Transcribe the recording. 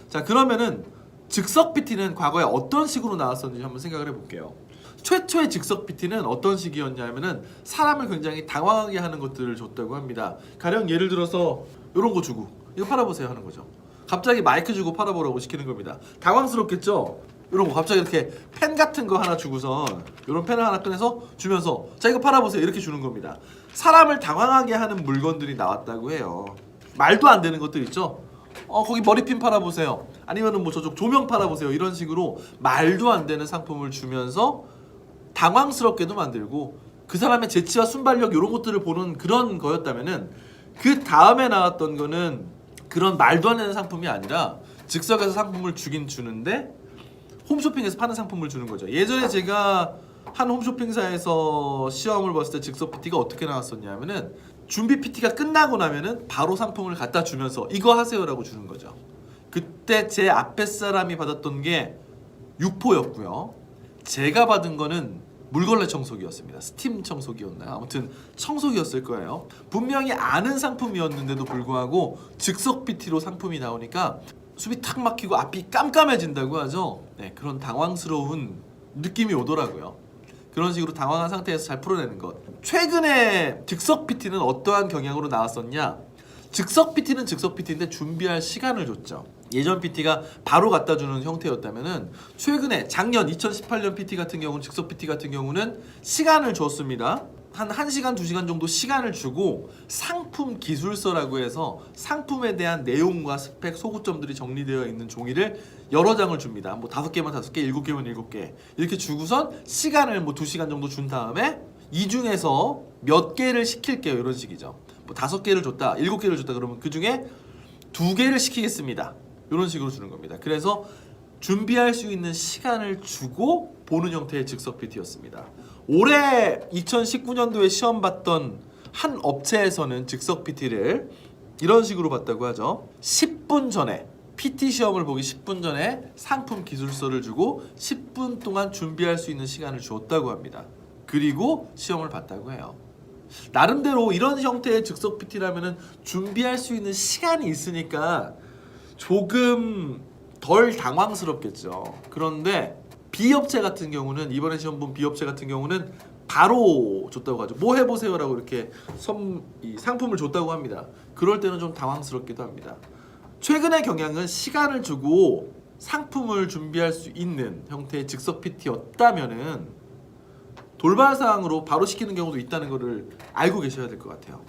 자, 그러면은 즉석 PT는 과거에 어떤 식으로 나왔었는지 한번 생각을 해볼게요. 최초의 즉석 PT는 어떤 식이었냐면은 사람을 굉장히 당황하게 하는 것들을 줬다고 합니다. 가령 예를 들어서 이런 거 주고 이거 팔아보세요 하는 거죠. 갑자기 마이크 주고 팔아보라고 시키는 겁니다. 당황스럽겠죠? 이런 거 갑자기 이렇게 펜 같은 거 하나 주고선 이런 펜을 하나 꺼내서 주면서 자 이거 팔아보세요 이렇게 주는 겁니다. 사람을 당황하게 하는 물건들이 나왔다고 해요. 말도 안 되는 것들 있죠? 거기 머리핀 팔아보세요. 아니면은 뭐 저쪽 조명 팔아보세요. 이런 식으로 말도 안 되는 상품을 주면서 당황스럽게도 만들고 그 사람의 재치와 순발력 이런 것들을 보는 그런 거였다면은 그 다음에 나왔던 거는 그런 말도 안 되는 상품이 아니라 즉석에서 상품을 주긴 주는데 홈쇼핑에서 파는 상품을 주는 거죠. 예전에 제가 한 홈쇼핑사에서 시험을 봤을 때 즉석 PT가 어떻게 나왔었냐면은 준비 PT가 끝나고 나면은 바로 상품을 갖다 주면서 이거 하세요라고 주는 거죠. 그때 제 앞에 사람이 받았던 게 6포였고요. 제가 받은 거는 물걸레 청소기였습니다. 스팀 청소기였나요? 아무튼 청소기였을 거예요. 분명히 아는 상품이었는데도 불구하고 즉석 PT로 상품이 나오니까 숨이 탁 막히고 앞이 깜깜해진다고 하죠. 네, 그런 당황스러운 느낌이 오더라고요. 그런 식으로 당황한 상태에서 잘 풀어내는 것. 최근에 즉석 PT는 어떠한 경향으로 나왔었냐? 즉석 PT는 즉석 PT인데 준비할 시간을 줬죠. 예전 PT가 바로 갖다 주는 형태였다면은 최근에 작년 2018년 PT 같은 경우는 즉석 PT 같은 경우는 시간을 줬습니다. 한 1시간, 2시간 정도 시간을 주고 상품 기술서라고 해서 상품에 대한 내용과 스펙, 소구점들이 정리되어 있는 종이를 여러 장을 줍니다. 뭐 5개면 5개, 7개면 7개 이렇게 주고선 시간을 뭐 2시간 정도 준 다음에 이 중에서 몇 개를 시킬게요. 이런 식이죠. 뭐 5개를 줬다, 7개를 줬다 그러면 그 중에 2개를 시키겠습니다. 이런 식으로 주는 겁니다. 그래서 준비할 수 있는 시간을 주고 보는 형태의 즉석 PT였습니다. 올해 2019년도에 시험 봤던 한 업체에서는 즉석 PT를 이런 식으로 봤다고 하죠. 10분 전에 PT 시험을 보기 10분 전에 상품 기술서를 주고 10분 동안 준비할 수 있는 시간을 주었다고 합니다. 그리고 시험을 봤다고 해요. 나름대로 이런 형태의 즉석 PT라면은 준비할 수 있는 시간이 있으니까 조금 덜 당황스럽겠죠. 그런데 B업체 같은 경우는 이번에 시험 본 B업체 같은 경우는 바로 줬다고 하죠. 뭐 해보세요라고 이렇게 이 상품을 줬다고 합니다. 그럴 때는 좀 당황스럽기도 합니다. 최근의 경향은 시간을 주고 상품을 준비할 수 있는 형태의 즉석 PT였다면은 돌발 사항으로 바로 시키는 경우도 있다는 것을 알고 계셔야 될 것 같아요.